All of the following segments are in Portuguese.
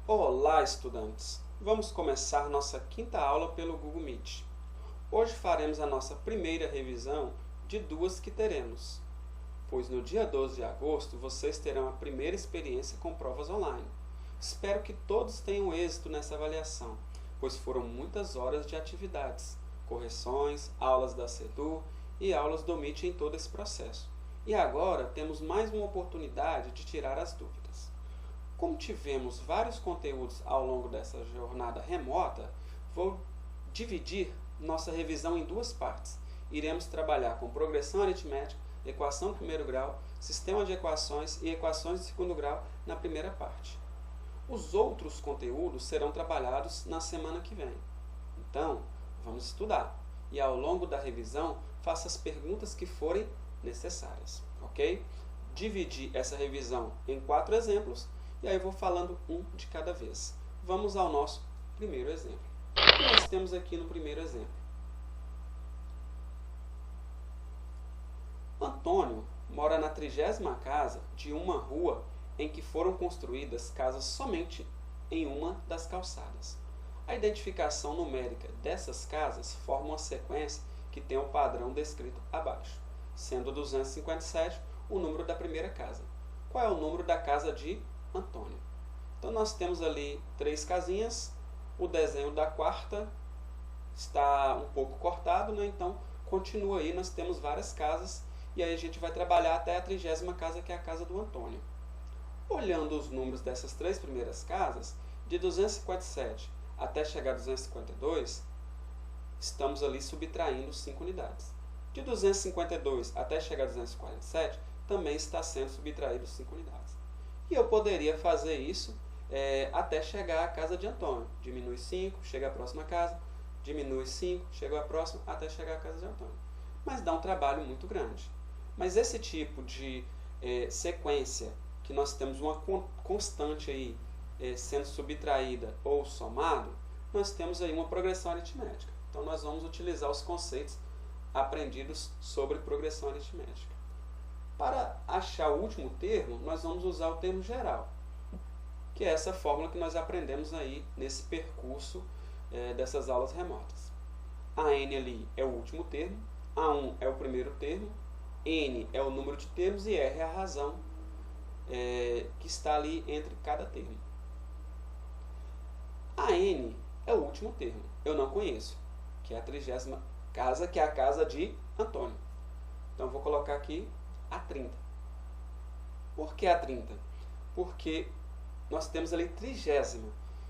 Olá, estudantes! Vamos começar nossa quinta aula pelo Google Meet. Hoje faremos a nossa primeira revisão de duas que teremos, pois no dia 12 de agosto vocês terão a primeira experiência com provas online. Espero que todos tenham êxito nessa avaliação, pois foram muitas horas de atividades, correções, aulas da Sedu e aulas do Meet em todo esse processo. E agora temos mais uma oportunidade de tirar as dúvidas. Como tivemos vários conteúdos ao longo dessa jornada remota, vou dividir nossa revisão em duas partes. Iremos trabalhar com progressão aritmética, equação de primeiro grau, sistema de equações e equações de segundo grau na primeira parte. Os outros conteúdos serão trabalhados na semana que vem. Então, vamos estudar. E ao longo da revisão, faça as perguntas que forem necessárias, ok? Dividi essa revisão em 4 exemplos e aí eu vou falando um de cada vez. Vamos ao nosso primeiro exemplo. O que nós temos aqui no primeiro exemplo? Antônio mora na 30ª casa de uma rua em que foram construídas casas somente em uma das calçadas. A identificação numérica dessas casas forma uma sequência que tem o padrão descrito abaixo, sendo 257 o número da primeira casa. Qual é o número da casa de Antônio? Então nós temos ali 3 casinhas, o desenho da quarta está um pouco cortado, né? Então continua aí, nós temos várias casas e aí a gente vai trabalhar até a 30ª casa, que é a casa do Antônio. Olhando os números dessas 3 primeiras casas, de 257 até chegar a 252, estamos ali subtraindo 5 unidades. De 252 até chegar a 247, também está sendo subtraído 5 unidades. E eu poderia fazer isso até chegar à casa de Antônio. Diminui 5, chega à próxima casa, diminui 5, chega à próxima, até chegar à casa de Antônio. Mas dá um trabalho muito grande. Mas esse tipo de sequência, que nós temos uma constante aí sendo subtraída ou somado, nós temos aí uma progressão aritmética. Então nós vamos utilizar os conceitos aprendidos sobre progressão aritmética. Para achar o último termo, nós vamos usar o termo geral, que é essa fórmula que nós aprendemos aí nesse percurso dessas aulas remotas. A n ali é o último termo, A1 é o primeiro termo, n é o número de termos e r é a razão que está ali entre cada termo. A n é o último termo, eu não conheço, que é a 30ª casa, que é a casa de Antônio. Então vou colocar aqui a 30. Por que a 30? Porque nós temos ali 30ª.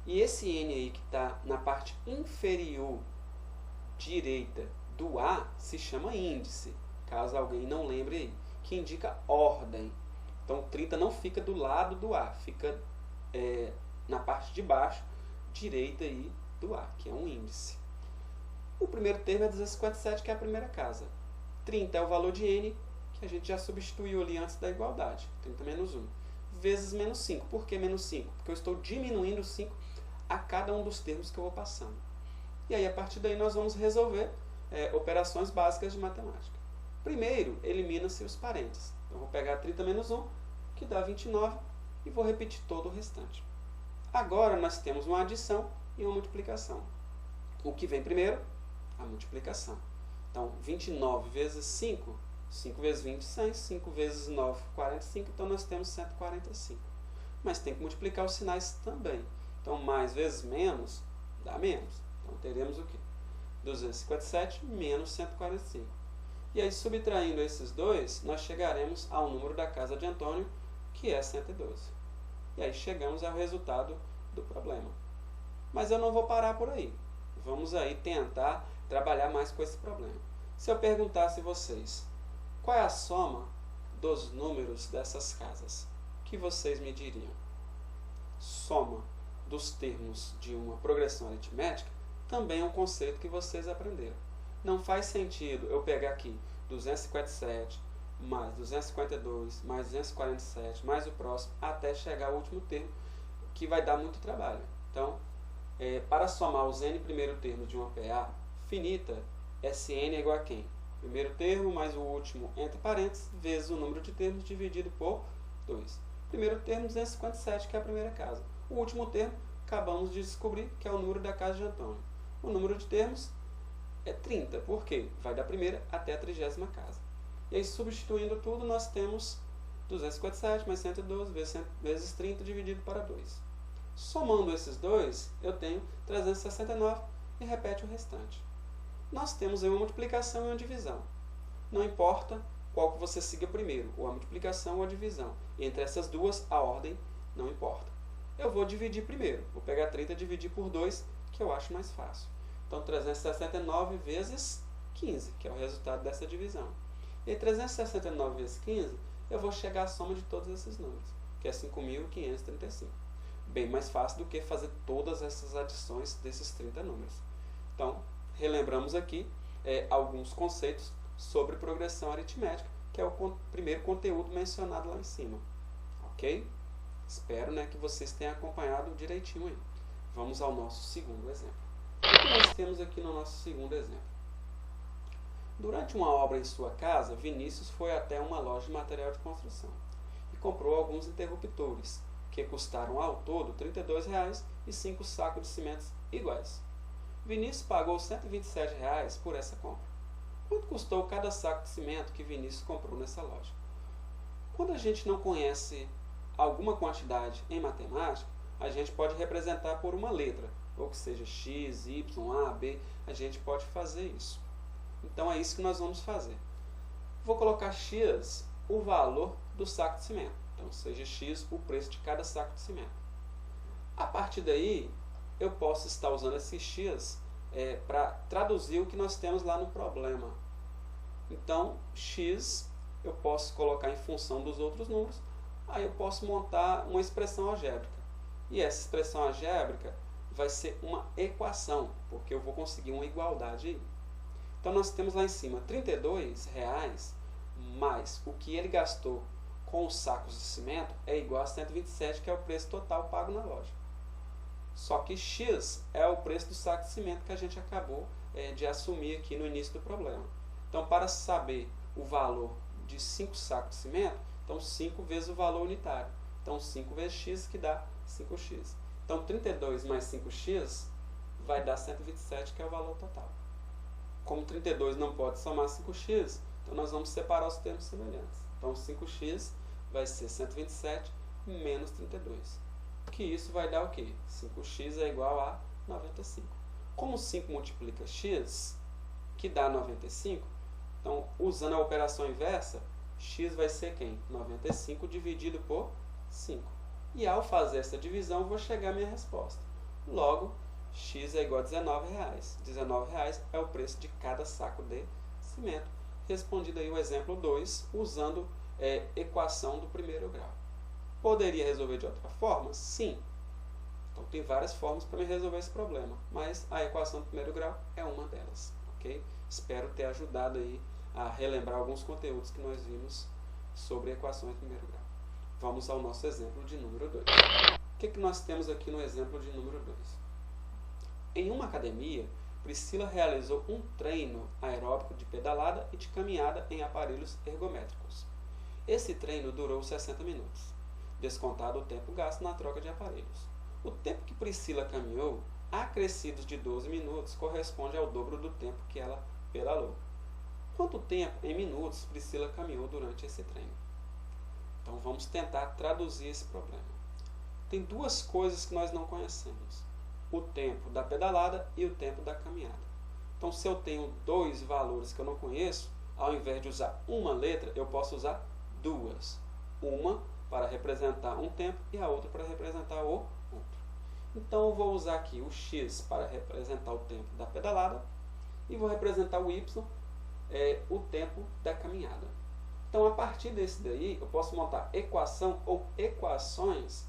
E esse n aí que está na parte inferior direita do A se chama índice, caso alguém não lembre aí, que indica ordem. Então 30 não fica do lado do A, fica na parte de baixo direita aí do A, que é um índice. O primeiro termo é 257, que é a primeira casa. 30 é o valor de n, que a gente já substituiu ali antes da igualdade. 30 menos 1. Vezes menos 5. Por que menos 5? Porque eu estou diminuindo 5 a cada um dos termos que eu vou passando. E aí, a partir daí, nós vamos resolver operações básicas de matemática. Primeiro, elimina-se os parênteses. Então, eu vou pegar 30 menos 1, que dá 29, e vou repetir todo o restante. Agora, nós temos uma adição e uma multiplicação. O que vem primeiro? A multiplicação. Então, 29 vezes 5, 5 vezes 20, 100, 5 vezes 9, 45, então nós temos 145. Mas tem que multiplicar os sinais também. Então, mais vezes menos, dá menos. Então, teremos o quê? 257 menos 145. E aí, subtraindo esses dois, nós chegaremos ao número da casa de Antônio, que é 112. E aí, chegamos ao resultado do problema. Mas eu não vou parar por aí. Vamos aí tentar trabalhar mais com esse problema. Se eu perguntasse a vocês, qual é a soma dos números dessas casas? O que vocês me diriam? Soma dos termos de uma progressão aritmética também é um conceito que vocês aprenderam. Não faz sentido eu pegar aqui 257 mais 252 mais 247 mais o próximo até chegar ao último termo, que vai dar muito trabalho. Então, para somar os n primeiro termos de uma PA finita, Sn é igual a quem? Primeiro termo mais o último entre parênteses, vezes o número de termos dividido por 2. Primeiro termo, 257, que é a primeira casa. O último termo, acabamos de descobrir que é o número da casa de Antônio. O número de termos é 30, por quê? Vai da primeira até a 30ª casa. E aí, substituindo tudo, nós temos 257 mais 112 vezes 30 dividido para 2. Somando esses dois, eu tenho 369 e repete o restante. Nós temos aí uma multiplicação e uma divisão. Não importa qual que você siga primeiro, ou a multiplicação ou a divisão. Entre essas duas, a ordem não importa. Eu vou dividir primeiro. Vou pegar 30 e dividir por 2, que eu acho mais fácil. Então, 369 vezes 15, que é o resultado dessa divisão. E 369 vezes 15, eu vou chegar à soma de todos esses números, que é 5.535. Bem mais fácil do que fazer todas essas adições desses 30 números. Então, relembramos aqui alguns conceitos sobre progressão aritmética, que é o primeiro conteúdo mencionado lá em cima. Ok? Espero que vocês tenham acompanhado direitinho aí. Vamos ao nosso segundo exemplo. O que nós temos aqui no nosso segundo exemplo? Durante uma obra em sua casa, Vinícius foi até uma loja de material de construção e comprou alguns interruptores, que custaram ao todo R$ 32,00 e 5 sacos de cimentos iguais. Vinícius pagou R$ 127,00 por essa compra. Quanto custou cada saco de cimento que Vinícius comprou nessa loja? Quando a gente não conhece alguma quantidade em matemática, a gente pode representar por uma letra, ou que seja x, y, a, b, a gente pode fazer isso. Então é isso que nós vamos fazer. Vou colocar x, o valor do saco de cimento. Então seja x o preço de cada saco de cimento. A partir daí, eu posso estar usando esse x para traduzir o que nós temos lá no problema. Então, x eu posso colocar em função dos outros números, aí eu posso montar uma expressão algébrica. E essa expressão algébrica vai ser uma equação, porque eu vou conseguir uma igualdade aí. Então, nós temos lá em cima R$ 32,00 mais o que ele gastou com os sacos de cimento é igual a 127, que é o preço total pago na loja. Só que x é o preço do saco de cimento que a gente acabou de assumir aqui no início do problema. Então, para saber o valor de 5 sacos de cimento, então 5 vezes o valor unitário. Então, 5 vezes x, que dá 5x. Então, 32 mais 5x vai dar 127, que é o valor total. Como 32 não pode somar 5x, então nós vamos separar os termos semelhantes. Então, 5x vai ser 127 menos 32. Que isso vai dar o quê? 5x é igual a 95. Como 5 multiplica x, que dá 95, então, usando a operação inversa, x vai ser quem? 95 dividido por 5. E ao fazer essa divisão, eu vou chegar à minha resposta. Logo, x é igual a R$19,00. R$19,00 é o preço de cada saco de cimento. Respondido aí o exemplo 2, usando equação do primeiro grau. Poderia resolver de outra forma? Sim. Então, tem várias formas para resolver esse problema, mas a equação do primeiro grau é uma delas. Ok? Espero ter ajudado aí a relembrar alguns conteúdos que nós vimos sobre equações de primeiro grau. Vamos ao nosso exemplo de número 2. O que nós temos aqui no exemplo de número 2? Em uma academia, Priscila realizou um treino aeróbico de pedalada e de caminhada em aparelhos ergométricos. Esse treino durou 60 minutos, descontado o tempo gasto na troca de aparelhos. O tempo que Priscila caminhou, acrescidos de 12 minutos, corresponde ao dobro do tempo que ela pedalou. Quanto tempo, em minutos, Priscila caminhou durante esse treino? Então, vamos tentar traduzir esse problema. Tem duas coisas que nós não conhecemos: o tempo da pedalada e o tempo da caminhada. Então, se eu tenho dois valores que eu não conheço, ao invés de usar uma letra, eu posso usar duas. Uma para representar um tempo e a outra para representar o outro. Então, eu vou usar aqui o x para representar o tempo da pedalada e vou representar o y, o tempo da caminhada. Então, a partir desse daí, eu posso montar equação ou equações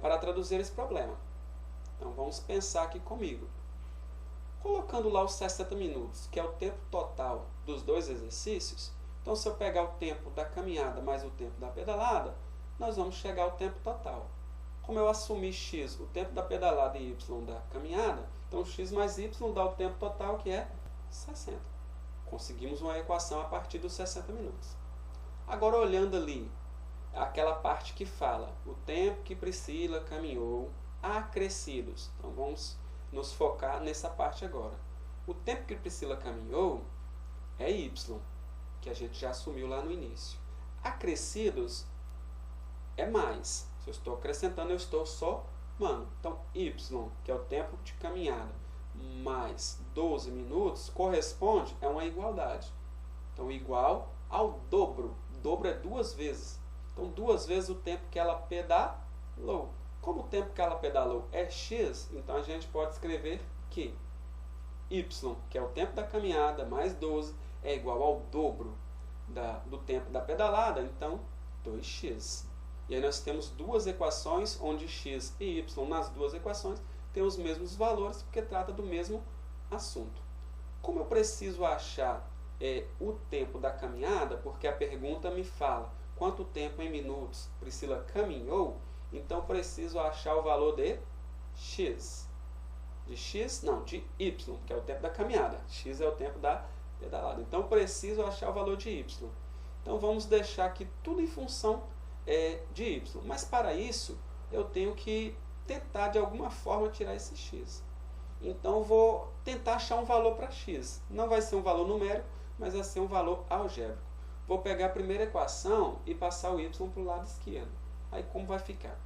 para traduzir esse problema. Então, vamos pensar aqui comigo. Colocando lá os 60 minutos, que é o tempo total dos dois exercícios, então, se eu pegar o tempo da caminhada mais o tempo da pedalada, nós vamos chegar ao tempo total. Como eu assumi x, o tempo da pedalada, e y da caminhada, então x mais y dá o tempo total, que é 60. Conseguimos uma equação a partir dos 60 minutos. Agora, olhando ali aquela parte que fala o tempo que Priscila caminhou acrescidos. Então vamos nos focar nessa parte agora. O tempo que Priscila caminhou é y, que a gente já assumiu lá no início. Acrescidos é mais. Se eu estou acrescentando, eu estou somando. Então y, que é o tempo de caminhada, mais 12 minutos, corresponde a uma igualdade. Então igual ao dobro. Dobro é 2 vezes. Então 2 vezes o tempo que ela pedalou. Como o tempo que ela pedalou é x, então a gente pode escrever que y, que é o tempo da caminhada, mais 12, é igual ao dobro do tempo da pedalada, então 2x. E aí nós temos duas equações, onde x e y nas duas equações têm os mesmos valores, porque trata do mesmo assunto. Como eu preciso achar o tempo da caminhada, porque a pergunta me fala quanto tempo em minutos Priscila caminhou, então preciso achar o valor de x. De x? Não, de y, que é o tempo da caminhada. X é o tempo da pedalada. Então preciso achar o valor de y. Então vamos deixar aqui tudo em função de y. Mas para isso eu tenho que tentar de alguma forma tirar esse x. Então vou tentar achar um valor para x. Não vai ser um valor numérico, mas vai ser um valor algébrico. Vou pegar a primeira equação e passar o y para o lado esquerdo. Aí como vai ficar?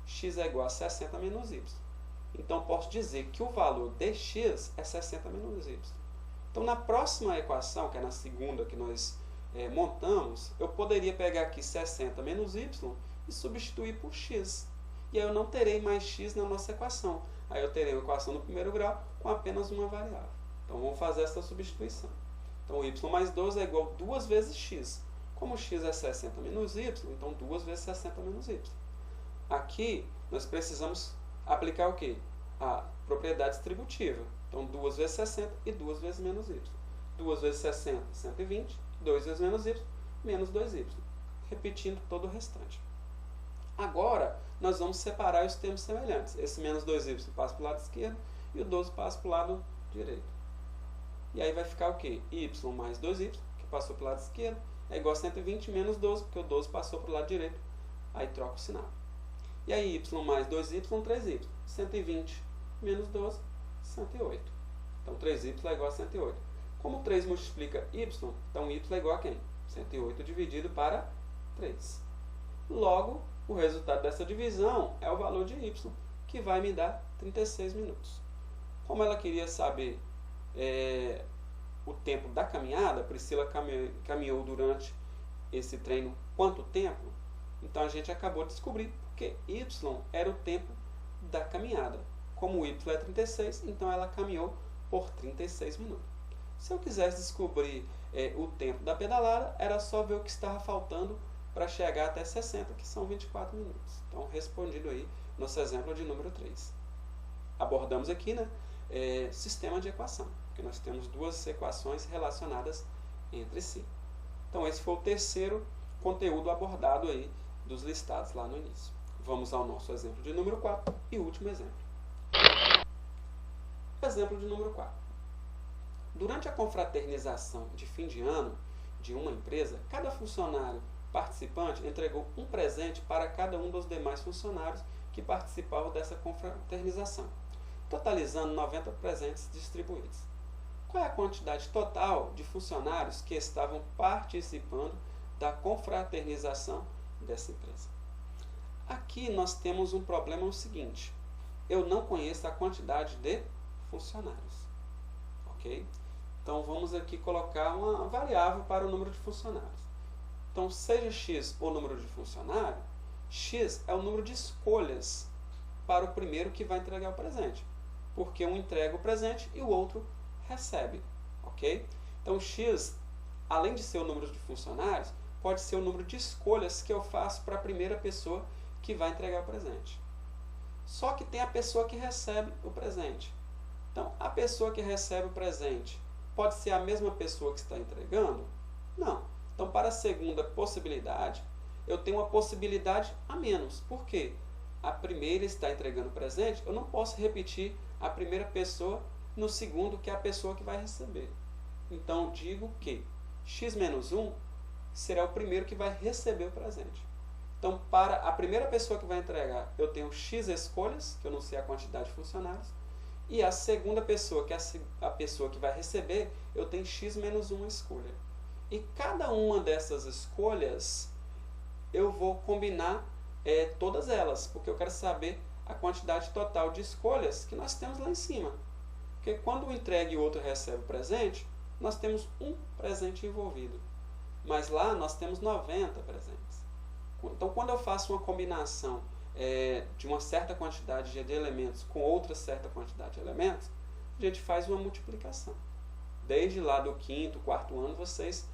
X é igual a 60 menos y. Então posso dizer que o valor de x é 60 menos y. Então na próxima equação, que é na segunda que nós montamos, eu poderia pegar aqui 60 menos y e substituir por x. E aí eu não terei mais x na nossa equação. Aí eu terei uma equação do primeiro grau com apenas uma variável. Então vamos fazer essa substituição. Então y mais 12 é igual a 2 vezes x. Como x é 60 menos y, então 2 vezes 60 menos y. Aqui nós precisamos aplicar o quê? A propriedade distributiva. Então 2 vezes 60 e 2 vezes menos y. 2 vezes 60, 120. 2 vezes menos y, menos 2y. Repetindo todo o restante. Agora nós vamos separar os termos semelhantes. Esse menos 2y passa para o lado esquerdo e o 12 passa para o lado direito. E aí vai ficar o quê? Y mais 2y, que passou para o lado esquerdo, é igual a 120 menos 12, porque o 12 passou para o lado direito. Aí troca o sinal. E aí y mais 2y, 3y. 120 menos 12, 108. Então 3y é igual a 108. Como 3 multiplica y, então y é igual a quem? 108 dividido para 3. Logo, o resultado dessa divisão é o valor de y, que vai me dar 36 minutos. Como ela queria saber o tempo da caminhada, Priscila caminhou durante esse treino quanto tempo? Então a gente acabou de descobrir que y era o tempo da caminhada. Como y é 36, então ela caminhou por 36 minutos. Se eu quisesse descobrir o tempo da pedalada, era só ver o que estava faltando para chegar até 60, que são 24 minutos. Então, respondido aí nosso exemplo de número 3. Abordamos aqui, sistema de equação, porque nós temos duas equações relacionadas entre si. Então, esse foi o terceiro conteúdo abordado aí dos listados lá no início. Vamos ao nosso exemplo de número 4 e último exemplo. Exemplo de número 4. Durante a confraternização de fim de ano de uma empresa, cada funcionário participante entregou um presente para cada um dos demais funcionários que participavam dessa confraternização, totalizando 90 presentes distribuídos. Qual é a quantidade total de funcionários que estavam participando da confraternização dessa empresa? Aqui nós temos um problema o seguinte: eu não conheço a quantidade de funcionários. Ok? Então vamos aqui colocar uma variável para o número de funcionários. Então, seja x o número de funcionário, x é o número de escolhas para o primeiro que vai entregar o presente. Porque um entrega o presente e o outro recebe. Ok? Então, x, além de ser o número de funcionários, pode ser o número de escolhas que eu faço para a primeira pessoa que vai entregar o presente. Só que tem a pessoa que recebe o presente. Então, a pessoa que recebe o presente pode ser a mesma pessoa que está entregando? Não. Então, para a segunda possibilidade, eu tenho uma possibilidade a menos. Por quê? A primeira está entregando o presente, eu não posso repetir a primeira pessoa no segundo, que é a pessoa que vai receber. Então, digo que x menos 1 será o primeiro que vai receber o presente. Então, para a primeira pessoa que vai entregar, eu tenho X escolhas, que eu não sei a quantidade de funcionários, e a segunda pessoa, que é a pessoa que vai receber, eu tenho X menos uma escolha. E cada uma dessas escolhas, eu vou combinar todas elas, porque eu quero saber a quantidade total de escolhas que nós temos lá em cima. Porque quando um entrega e o outro recebe o presente, nós temos um presente envolvido. Mas lá nós temos 90 presentes. Então, quando eu faço uma combinação de uma certa quantidade de elementos com outra certa quantidade de elementos, a gente faz uma multiplicação. Desde lá do quinto, quarto ano, vocês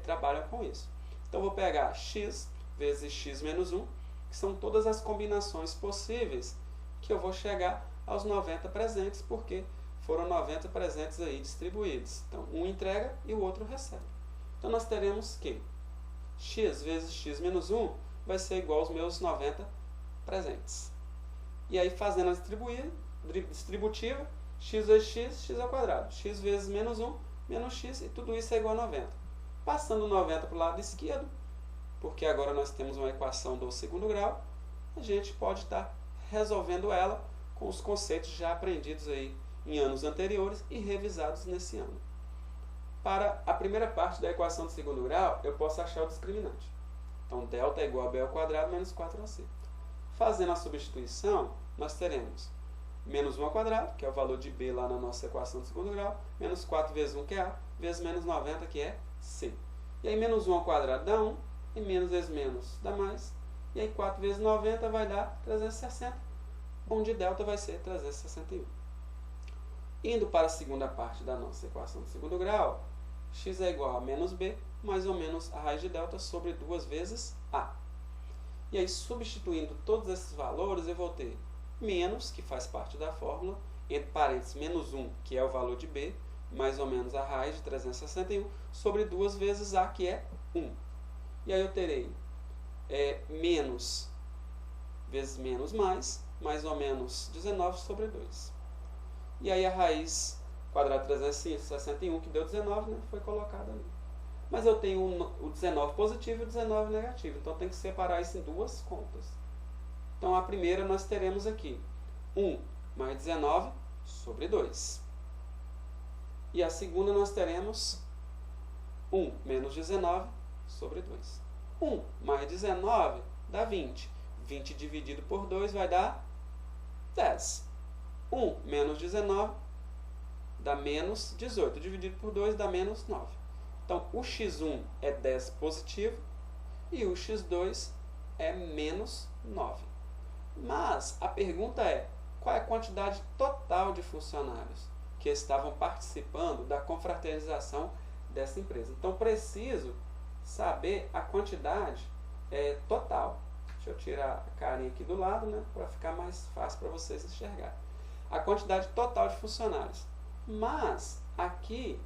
trabalham com isso. Então, eu vou pegar x vezes x menos 1, que são todas as combinações possíveis, que eu vou chegar aos 90 presentes, porque foram 90 presentes aí distribuídos. Então, um entrega e o outro recebe. Então, nós teremos que x vezes x menos 1 vai ser igual aos meus 90 presentes. E aí, fazendo a distributiva, x vezes x, x ao quadrado. X vezes menos 1, menos x, e tudo isso é igual a 90. Passando 90 para o lado esquerdo, porque agora nós temos uma equação do segundo grau, a gente pode estar resolvendo ela com os conceitos já aprendidos aí em anos anteriores e revisados nesse ano. Para a primeira parte da equação do segundo grau, eu posso achar o discriminante. Então, delta é igual a b ao quadrado menos 4ac. Fazendo a substituição, nós teremos menos 1 ao quadrado, que é o valor de b lá na nossa equação do segundo grau, menos 4 vezes 1, que é a, vezes menos 90, que é c. E aí, menos 1 ao quadrado dá 1, e menos vezes menos dá mais. E aí, 4 vezes 90 vai dar 360, onde delta vai ser 361. Indo para a segunda parte da nossa equação do segundo grau, x é igual a menos b, mais ou menos a raiz de delta sobre 2 vezes a. E aí, substituindo todos esses valores, eu vou ter menos, que faz parte da fórmula, entre parênteses, menos 1, que é o valor de b, mais ou menos a raiz de 361, sobre 2 vezes a, que é 1. E aí eu terei menos vezes menos mais ou menos 19 sobre 2. E aí a raiz quadrada de 361, que deu 19, né, foi colocada ali. Mas eu tenho o 19 positivo e o 19 negativo, então tem que separar isso em duas contas. Então a primeira nós teremos aqui 1 mais 19 sobre 2. E a segunda nós teremos 1 menos 19 sobre 2. 1 mais 19 dá 20. 20 dividido por 2 vai dar 10. 1 menos 19 dá menos 18. Dividido por 2 dá menos 9. Então, o x1 é 10 positivo e o x2 é menos 9. Mas a pergunta é, qual é a quantidade total de funcionários que estavam participando da confraternização dessa empresa? Então, preciso saber a quantidade total. Deixa eu tirar a carinha aqui do lado, né, para ficar mais fácil para vocês enxergarem. A quantidade total de funcionários. Mas, aqui,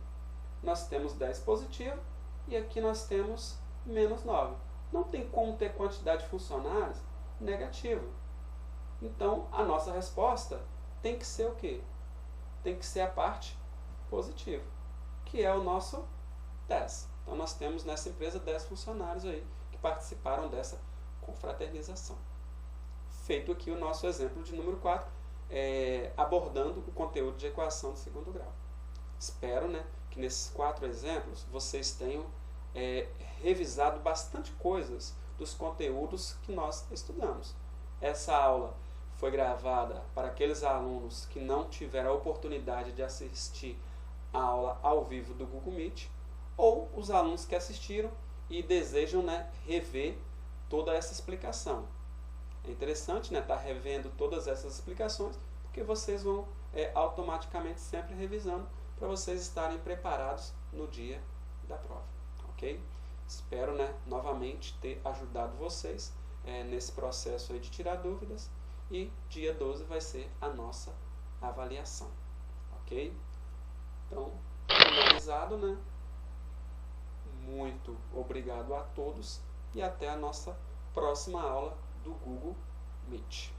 nós temos 10 positivo e aqui nós temos menos 9. Não tem como ter quantidade de funcionários negativa. Então, a nossa resposta tem que ser o quê? Tem que ser a parte positiva, que é o nosso 10. Então, nós temos nessa empresa 10 funcionários aí que participaram dessa confraternização. Feito aqui o nosso exemplo de número 4, abordando o conteúdo de equação de segundo grau. Espero, né, que nesses 4 exemplos vocês tenham revisado bastante coisas dos conteúdos que nós estudamos. Essa aula foi gravada para aqueles alunos que não tiveram a oportunidade de assistir a aula ao vivo do Google Meet, ou os alunos que assistiram e desejam, né, rever toda essa explicação. É interessante, né, estar revendo todas essas explicações, porque vocês vão automaticamente sempre revisando para vocês estarem preparados no dia da prova, ok? Espero, né, novamente ter ajudado vocês nesse processo aí de tirar dúvidas, e dia 12 vai ser a nossa avaliação, ok? Então, finalizado, né? Muito obrigado a todos e até a nossa próxima aula do Google Meet.